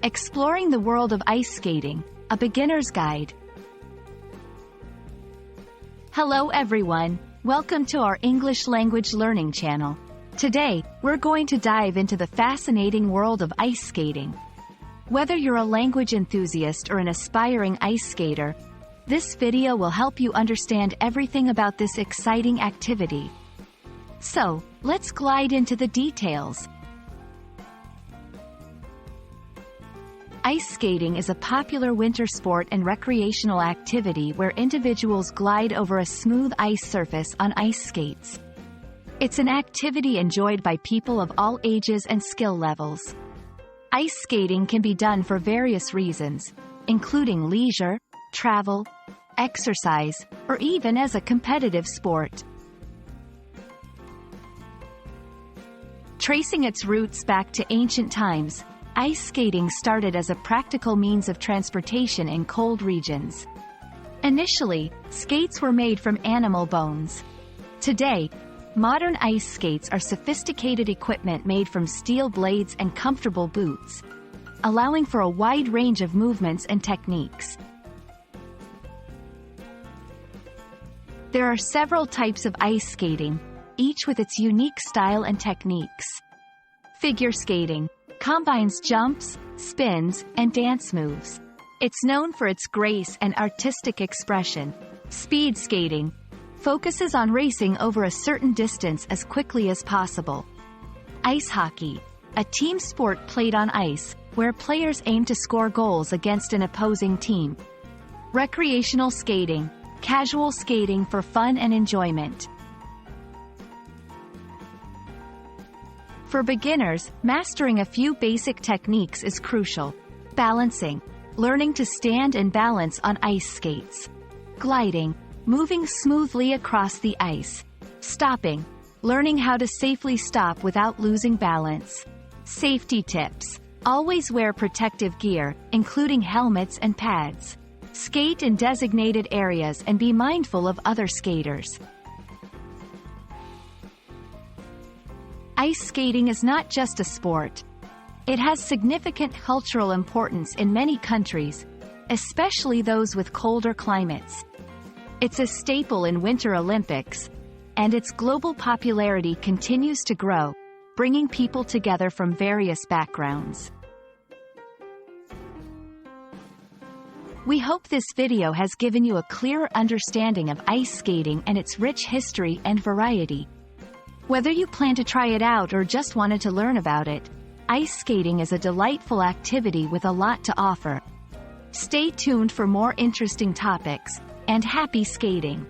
Exploring the world of ice skating, a beginner's guide. Hello everyone, welcome to our English language learning channel. Today, we're going to dive into the fascinating world of ice skating. Whether you're a language enthusiast or an aspiring ice skater, this video will help you understand everything about this exciting activity. So, let's glide into the details. Ice skating is a popular winter sport and recreational activity where individuals glide over a smooth ice surface on ice skates. It's an activity enjoyed by people of all ages and skill levels. Ice skating can be done for various reasons, including leisure, travel, exercise, or even as a competitive sport. Tracing its roots back to ancient times, ice skating started as a practical means of transportation in cold regions. Initially, skates were made from animal bones. Today, modern ice skates are sophisticated equipment made from steel blades and comfortable boots, allowing for a wide range of movements and techniques. There are several types of ice skating, each with its unique style and techniques. Figure skating combines jumps, spins, and dance moves. It's known for its grace and artistic expression. Speed skating focuses on racing over a certain distance as quickly as possible. Ice hockey, a team sport played on ice, where players aim to score goals against an opposing team. Recreational skating, casual skating for fun and enjoyment. For beginners, mastering a few basic techniques is crucial. Balancing, learning to stand and balance on ice skates. Gliding, moving smoothly across the ice. Stopping, learning how to safely stop without losing balance. Safety tips, always wear protective gear, including helmets and pads. Skate in designated areas and be mindful of other skaters. Ice skating is not just a sport. It has significant cultural importance in many countries, especially those with colder climates. It's a staple in Winter Olympics, and its global popularity continues to grow, bringing people together from various backgrounds. We hope this video has given you a clearer understanding of ice skating and its rich history and variety. Whether you plan to try it out or just wanted to learn about it, ice skating is a delightful activity with a lot to offer. Stay tuned for more interesting topics, and happy skating!